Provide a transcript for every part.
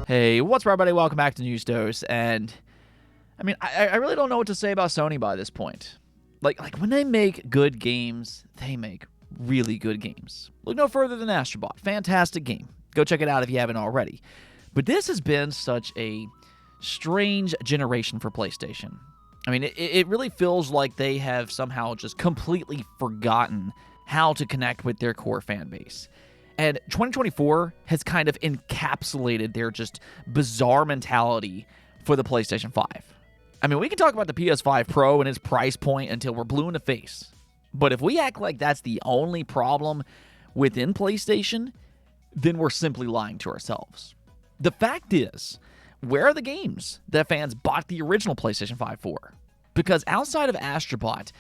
Hey, what's up, everybody? Welcome back to News Dose. And I really don't know what to say about Sony by this point. Like when they make good games, they make really good games. Look no further than Astrobot. Fantastic game. Go check it out if you haven't already. But this has been such a strange generation for PlayStation. I mean, it really feels like they have somehow just completely forgotten how to connect with their core fan base. And 2024 has kind of encapsulated their just bizarre mentality for the PlayStation 5. I mean, we can talk about the PS5 Pro and its price point until we're blue in the face. But if we act like that's the only problem within PlayStation, then we're simply lying to ourselves. The fact is, where are the games that fans bought the original PlayStation 5 for? Because outside of Astrobot,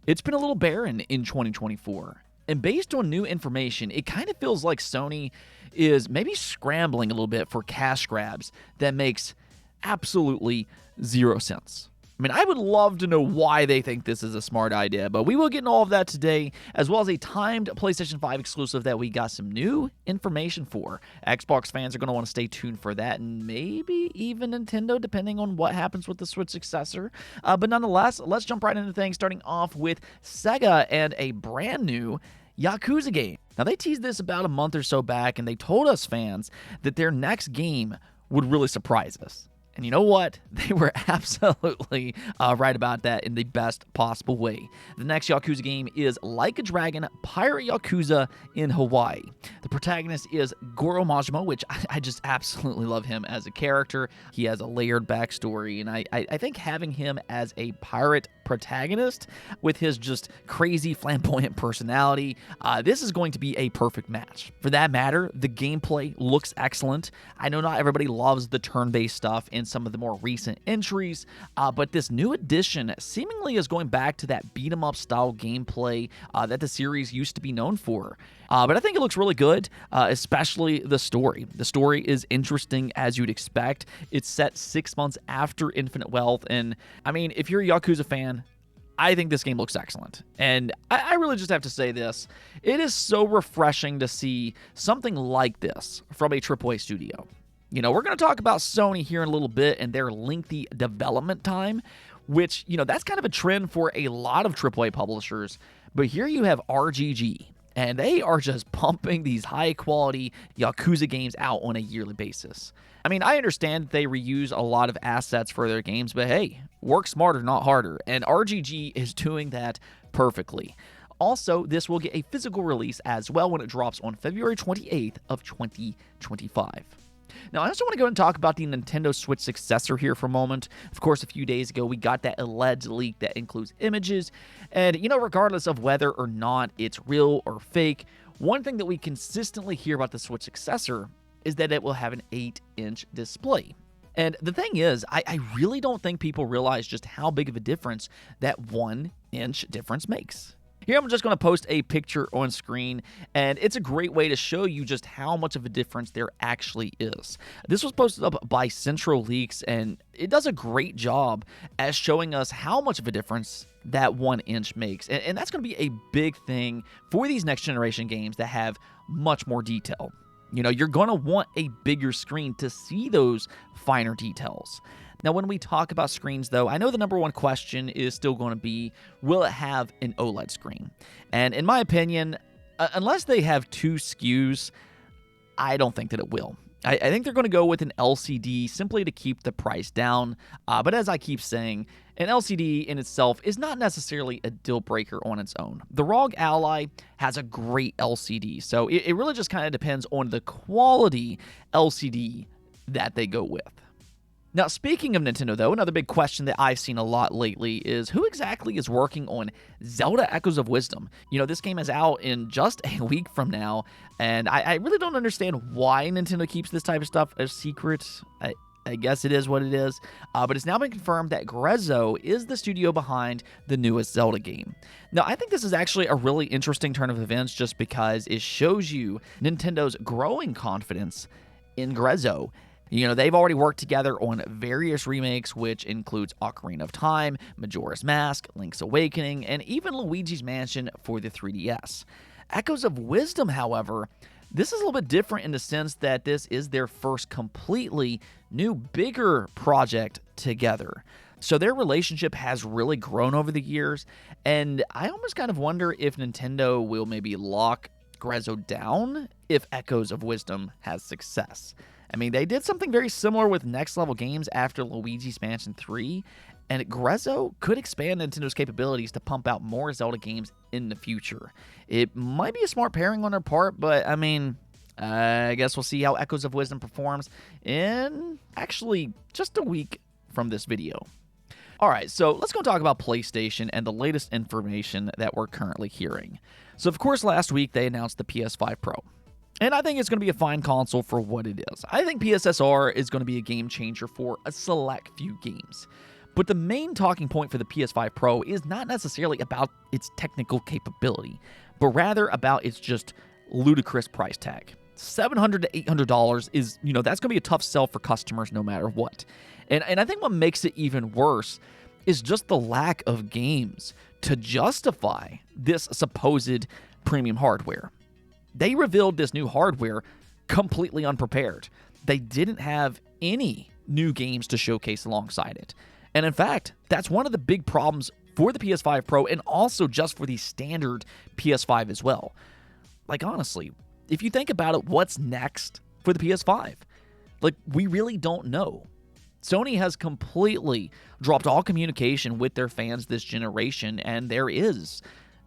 it's been a little barren in 2024. And based on new information, it kind of feels like Sony is maybe scrambling a little bit for cash grabs that makes absolutely zero sense. I mean, I would love to know why they think this is a smart idea, but we will get into all of that today, as well as a timed PlayStation 5 exclusive that we got some new information for. Xbox fans are going to want to stay tuned for that, and maybe even Nintendo, depending on what happens with the Switch Successor. But nonetheless, let's jump right into things, starting off with Sega and a brand new Yakuza game. Now, they teased this about a month or so back, and they told us fans that their next game would really surprise us. And you know what? They were absolutely right about that in the best possible way. The next Yakuza game is Like a Dragon Pirate Yakuza in Hawaii. The protagonist is Goro Majima, which I just absolutely love him as a character. He has a layered backstory, and I think having him as a pirate protagonist with his just crazy flamboyant personality, this is going to be a perfect match. For that matter, the gameplay looks excellent. I know not everybody loves the turn-based stuff in some of the more recent entries, but this new edition seemingly is going back to that beat-em-up style gameplay that the series used to be known for. But I think it looks really good, especially the story. The story is interesting as you'd expect. It's set 6 months after Infinite Wealth, and I mean, if you're a Yakuza fan, I think this game looks excellent. And I really just have to say this. It is so refreshing to see something like this from a AAA studio. You know, we're going to talk about Sony here in a little bit and their lengthy development time, which, you know, that's kind of a trend for a lot of AAA publishers. But here you have RGG, and they are just pumping these high-quality Yakuza games out on a yearly basis. I mean, I understand that they reuse a lot of assets for their games, but hey, work smarter, not harder, and RGG is doing that perfectly. Also, this will get a physical release as well when it drops on February 28th of 2025. Now, I also want to go and talk about the Nintendo Switch Successor here for a moment. Of course, a few days ago, we got that alleged leak that includes images. And, you know, regardless of whether or not it's real or fake, one thing that we consistently hear about the Switch Successor is that it will have an 8-inch display. And the thing is, I really don't think people realize just how big of a difference that 1-inch difference makes. Here I'm just going to post a picture on screen, and it's a great way to show you just how much of a difference there actually is. This was posted up by Central Leaks, and it does a great job as showing us how much of a difference that 1-inch makes. And that's going to be a big thing for these next generation games that have much more detail. You know, you're going to want a bigger screen to see those finer details. Now, when we talk about screens, though, I know the number one question is still going to be, will it have an OLED screen? And in my opinion, unless they have two SKUs, I don't think that it will. I think they're going to go with an LCD simply to keep the price down. But as I keep saying, an LCD in itself is not necessarily a deal breaker on its own. The ROG Ally has a great LCD, so it really just kind of depends on the quality LCD that they go with. Now, speaking of Nintendo, though, another big question that I've seen a lot lately is who exactly is working on Zelda Echoes of Wisdom? You know, this game is out in just a week from now, and I really don't understand why Nintendo keeps this type of stuff a secret. I guess it is what it is, but it's now been confirmed that Grezzo is the studio behind the newest Zelda game. Now, I think this is actually a really interesting turn of events just because it shows you Nintendo's growing confidence in Grezzo. You know, they've already worked together on various remakes, which includes Ocarina of Time, Majora's Mask, Link's Awakening, and even Luigi's Mansion for the 3DS. Echoes of Wisdom, however, This is a little bit different in the sense that this is their first completely new, bigger project together. So their relationship has really grown over the years, and I almost kind of wonder if Nintendo will maybe lock Grezzo down if Echoes of Wisdom has success. I mean, they did something very similar with Next Level Games after Luigi's Mansion 3, and Grezzo could expand Nintendo's capabilities to pump out more Zelda games in the future. It might be a smart pairing on their part, but I mean, I guess we'll see how Echoes of Wisdom performs in actually just a week from this video. Alright, so let's go talk about PlayStation and the latest information that we're currently hearing. So of course last week they announced the PS5 Pro. And I think it's going to be a fine console for what it is. I think PSSR is going to be a game changer for a select few games. But the main talking point for the PS5 Pro is not necessarily about its technical capability, but rather about its just ludicrous price tag. $700 to $800 is, that's going to be a tough sell for customers no matter what. And I think what makes it even worse is just the lack of games to justify this supposed premium hardware. They revealed this new hardware completely unprepared. They didn't have any new games to showcase alongside it. And in fact, that's one of the big problems for the PS5 Pro and also just for the standard PS5 as well. Like honestly, if you think about it, what's next for the PS5? Like, we really don't know. Sony has completely dropped all communication with their fans this generation, and there is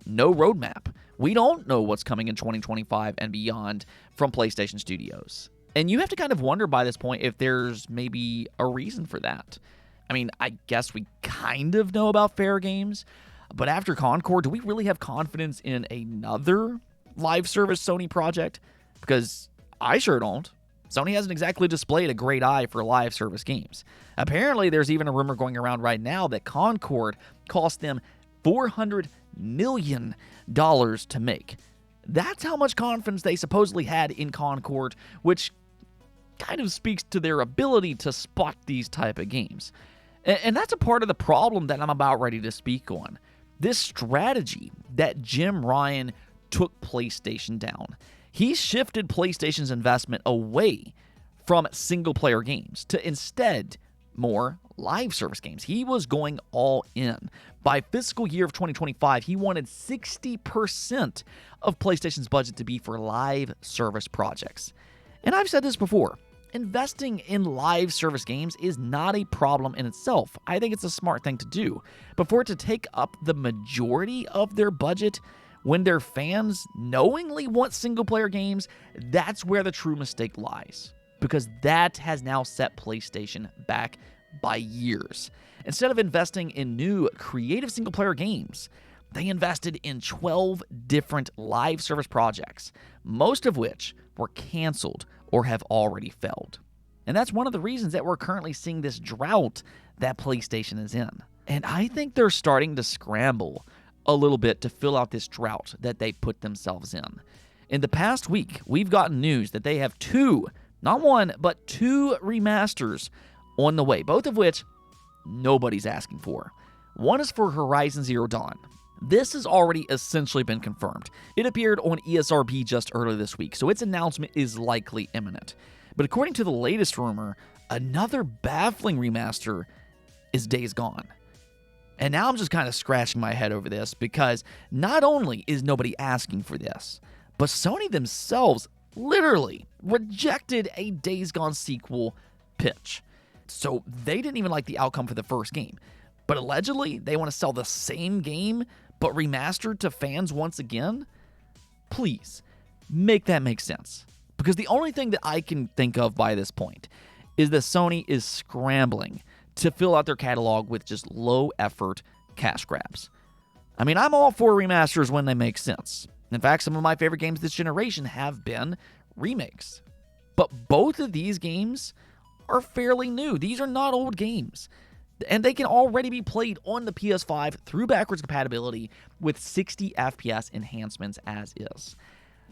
no roadmap. We don't know what's coming in 2025 and beyond from PlayStation Studios. And you have to kind of wonder by this point if there's maybe a reason for that. I mean, I guess we kind of know about Fair Games, but after Concord, do we really have confidence in another live service Sony project? Because I sure don't. Sony hasn't exactly displayed a great eye for live service games. Apparently, there's even a rumor going around right now that Concord cost them $400 million to make. That's how much confidence they supposedly had in Concord, which kind of speaks to their ability to spot these type of games. And that's a part of the problem that I'm about ready to speak on. This strategy that Jim Ryan took PlayStation down. He shifted PlayStation's investment away from single-player games to instead more live service games. He was going all in. By fiscal year of 2025, he wanted 60% of PlayStation's budget to be for live service projects. And I've said this before, investing in live service games is not a problem in itself. I think it's a smart thing to do. But for it to take up the majority of their budget when their fans knowingly want single-player games, that's where the true mistake lies. Because that has now set PlayStation back by years. Instead of investing in new, creative single-player games, they invested in 12 different live service projects, most of which were canceled or have already failed. And that's one of the reasons that we're currently seeing this drought that PlayStation is in. And I think they're starting to scramble a little bit to fill out this drought that they put themselves in. In the past week, we've gotten news that they have not one, but two remasters on the way, both of which nobody's asking for. One is for Horizon Zero Dawn. This has already essentially been confirmed. It appeared on ESRB just earlier this week, so its announcement is likely imminent. But according to the latest rumor, another baffling remaster is Days Gone. And now I'm just kind of scratching my head over this because not only is nobody asking for this, but Sony themselves literally rejected a Days Gone sequel pitch. So they didn't even like the outcome for the first game. But allegedly, they want to sell the same game, but remastered to fans once again? Please, make that make sense. Because the only thing that I can think of by this point is that Sony is scrambling to fill out their catalog with just low-effort cash grabs. I mean, I'm all for remasters when they make sense. In fact, some of my favorite games this generation have been remakes. But both of these games are fairly new. These are not old games. And they can already be played on the PS5 through backwards compatibility with 60 FPS enhancements as is.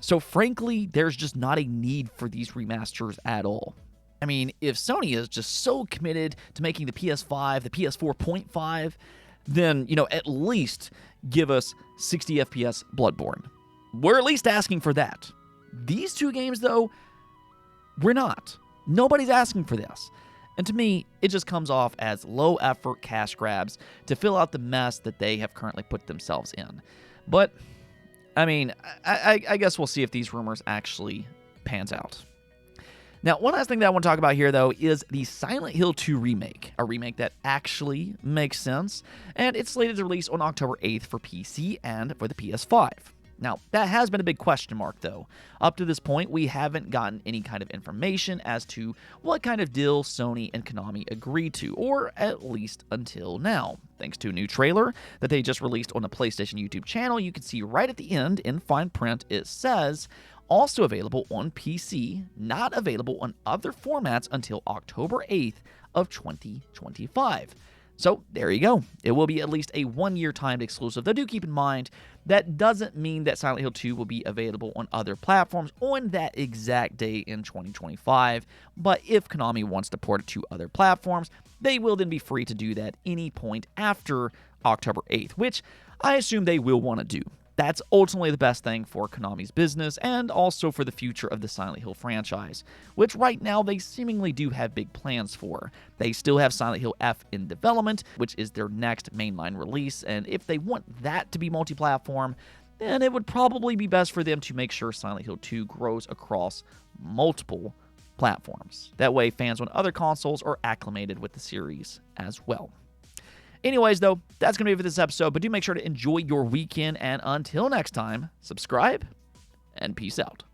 So frankly, there's just not a need for these remasters at all. I mean, if Sony is just so committed to making the PS5, the PS4.5, then, at least give us 60 FPS Bloodborne. We're at least asking for that. These two games, though, we're not. Nobody's asking for this. And to me, it just comes off as low-effort cash grabs to fill out the mess that they have currently put themselves in. But, I mean, I guess we'll see if these rumors actually pans out. Now, one last thing that I want to talk about here, though, is the Silent Hill 2 remake, a remake that actually makes sense, and it's slated to release on October 8th for PC and for the PS5. Now, that has been a big question mark, though. Up to this point, we haven't gotten any kind of information as to what kind of deal Sony and Konami agreed to, or at least until now. Thanks to a new trailer that they just released on the PlayStation YouTube channel, you can see right at the end, in fine print, it says, also available on PC, not available on other formats until October 8th of 2025. So there you go. It will be at least a one-year timed exclusive, though do keep in mind that doesn't mean that Silent Hill 2 will be available on other platforms on that exact day in 2025, but if Konami wants to port it to other platforms, they will then be free to do that any point after October 8th, which I assume they will want to do. That's ultimately the best thing for Konami's business and also for the future of the Silent Hill franchise, which right now they seemingly do have big plans for. They still have Silent Hill F in development, which is their next mainline release, and if they want that to be multi-platform, then it would probably be best for them to make sure Silent Hill 2 grows across multiple platforms. That way, fans on other consoles are acclimated with the series as well. Anyways, though, that's going to be it for this episode, but do make sure to enjoy your weekend, and until next time, subscribe, and peace out.